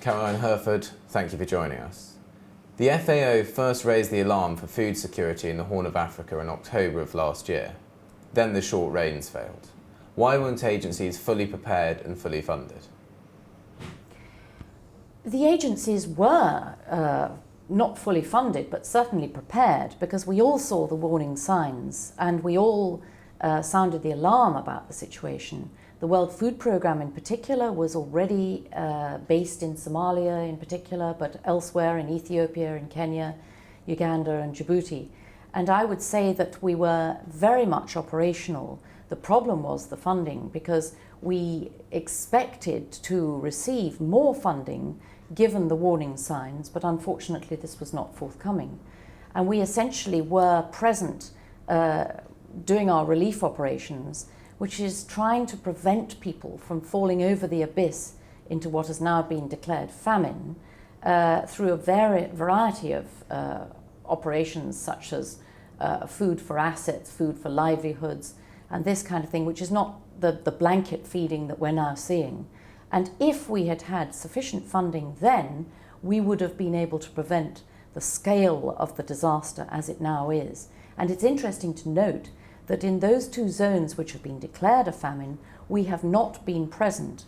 Caroline Hurford, thank you for joining us. The FAO first raised the alarm for food security in the Horn of Africa in October of last year. Then the short rains failed. Why weren't agencies fully prepared and fully funded? The agencies were not fully funded, but certainly prepared, because we all saw the warning signs and we all sounded the alarm about the situation. The World Food Programme in particular was already based in Somalia in particular, but elsewhere in Ethiopia, in Kenya, Uganda and Djibouti. And I would say that we were very much operational. The problem was the funding, because we expected to receive more funding given the warning signs, but unfortunately this was not forthcoming. And we essentially were present doing our relief operations, which is trying to prevent people from falling over the abyss into what has now been declared famine through a variety of operations such as food for assets, food for livelihoods, and this kind of thing, which is not the blanket feeding that we're now seeing. And if we had had sufficient funding then, we would have been able to prevent the scale of the disaster as it now is. And it's interesting to note that in those two zones which have been declared a famine, we have not been present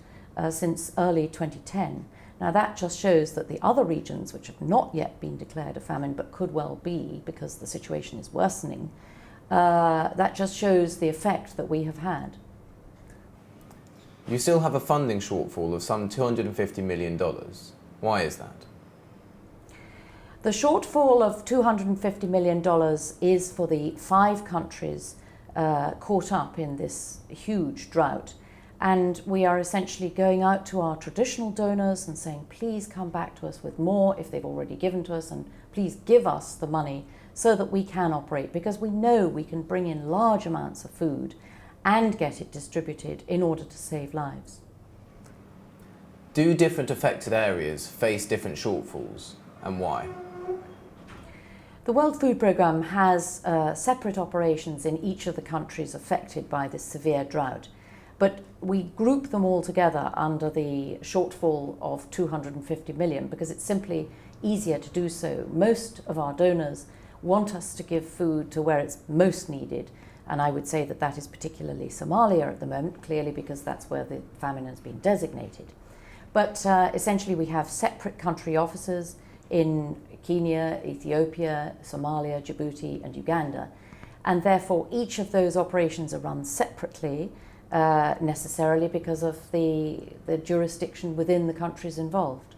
since early 2010. Now that just shows that the other regions which have not yet been declared a famine, but could well be because the situation is worsening, that just shows the effect that we have had. You still have a funding shortfall of some $250 million. Why is that? The shortfall of $250 million is for the 5 countries caught up in this huge drought. And we are essentially going out to our traditional donors and saying, please come back to us with more if they've already given to us, and please give us the money so that we can operate, because we know we can bring in large amounts of food and get it distributed in order to save lives. Do different affected areas face different shortfalls, and why? The World Food Programme has separate operations in each of the countries affected by this severe drought, but we group them all together under the shortfall of 250 million because it's simply easier to do so. Most of our donors want us to give food to where it's most needed, and I would say that that is particularly Somalia at the moment, clearly because that's where the famine has been designated. But essentially we have separate country offices in Kenya, Ethiopia, Somalia, Djibouti and Uganda, and therefore each of those operations are run separately necessarily because of the jurisdiction within the countries involved.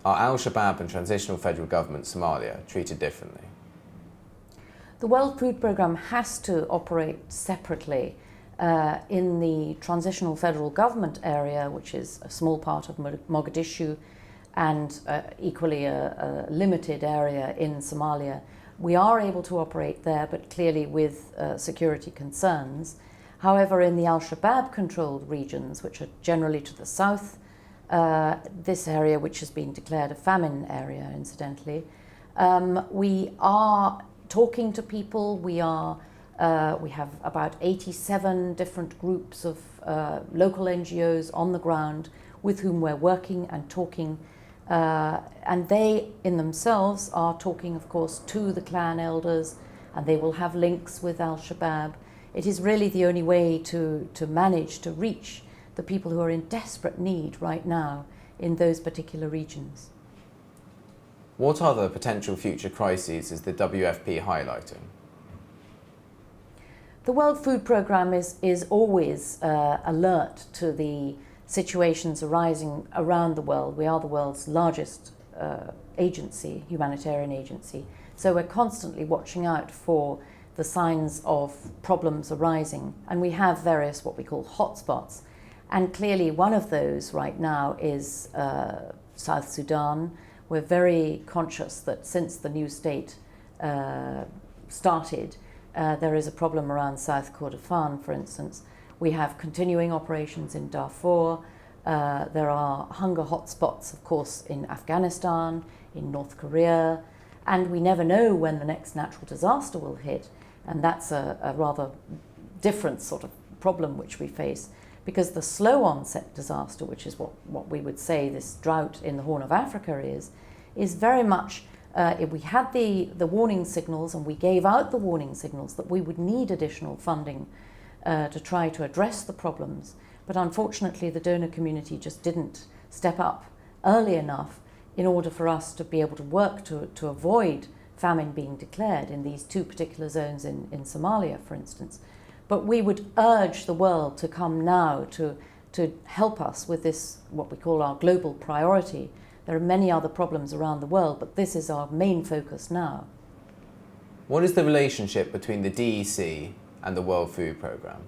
Are Al-Shabaab and Transitional Federal Government Somalia treated differently? The World Food Programme has to operate separately in the Transitional Federal Government area, which is a small part of Mogadishu, and equally a limited area in Somalia. We are able to operate there, but clearly with security concerns. However, in the Al-Shabaab controlled regions, which are generally to the south, this area which has been declared a famine area, incidentally, we are talking to people. We have about 87 different groups of local NGOs on the ground with whom we're working and talking. And they in themselves are talking, of course, to the clan elders, and they will have links with Al-Shabaab. It is really the only way to manage to reach the people who are in desperate need right now in those particular regions. What other potential future crises is the WFP highlighting? The World Food Programme is always alert to the situations arising around the world. We are the world's largest agency, humanitarian agency, so we're constantly watching out for the signs of problems arising, and we have various what we call hotspots, and clearly one of those right now is South Sudan. We're very conscious that since the new state started, there is a problem around South Kordofan, for instance. We have continuing operations in Darfur. There are hunger hotspots, of course, in Afghanistan, in North Korea, and we never know when the next natural disaster will hit, and that's a rather different sort of problem which we face. because the slow onset disaster, which is what we would say this drought in the Horn of Africa is very much, if we had the warning signals and we gave out the warning signals that we would need additional funding to try to address the problems. But unfortunately, the donor community just didn't step up early enough in order for us to be able to work to avoid famine being declared in these two particular zones in Somalia, for instance. But we would urge the world to come now to help us with this, what we call our global priority. There are many other problems around the world, but this is our main focus now. What is the relationship between the DEC and the World Food Programme?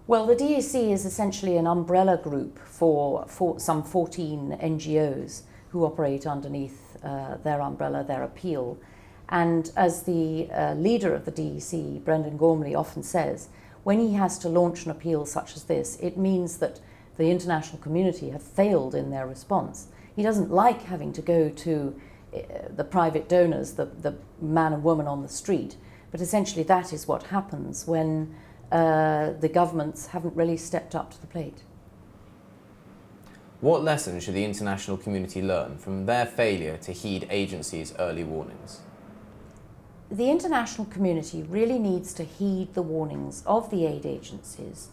Well, the DEC is essentially an umbrella group for some 14 NGOs who operate underneath their umbrella, their appeal. And as the leader of the DEC, Brendan Gormley, often says, when he has to launch an appeal such as this, it means that the international community have failed in their response. He doesn't like having to go to the private donors, the man and woman on the street, but essentially that is what happens when the governments haven't really stepped up to the plate. What lessons should the international community learn from their failure to heed agencies' early warnings? The international community really needs to heed the warnings of the aid agencies.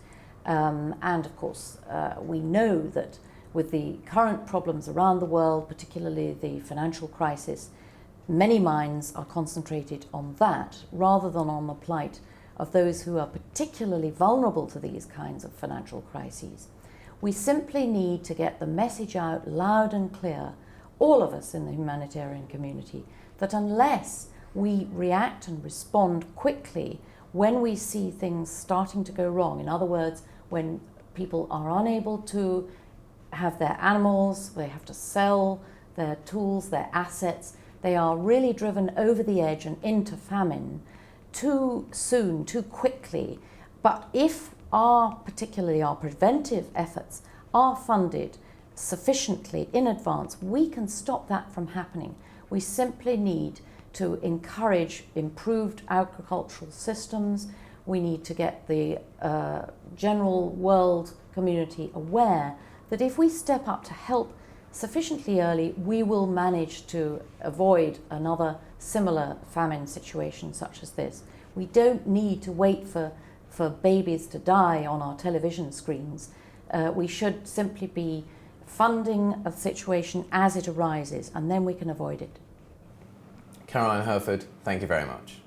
And of course, we know that with the current problems around the world, particularly the financial crisis, many minds are concentrated on that rather than on the plight of those who are particularly vulnerable to these kinds of financial crises. We simply need to get the message out loud and clear, all of us in the humanitarian community, that unless we react and respond quickly when we see things starting to go wrong, in other words, when people are unable to have their animals, they have to sell their tools, their assets, they are really driven over the edge and into famine too soon, too quickly. But if particularly our preventive efforts are funded sufficiently in advance, we can stop that from happening. We simply need to encourage improved agricultural systems. We need to get the general world community aware that if we step up to help sufficiently early, we will manage to avoid another similar famine situation such as this. We don't need to wait for babies to die on our television screens. We should simply be funding a situation as it arises, and then we can avoid it. Caroline Hurford, thank you very much.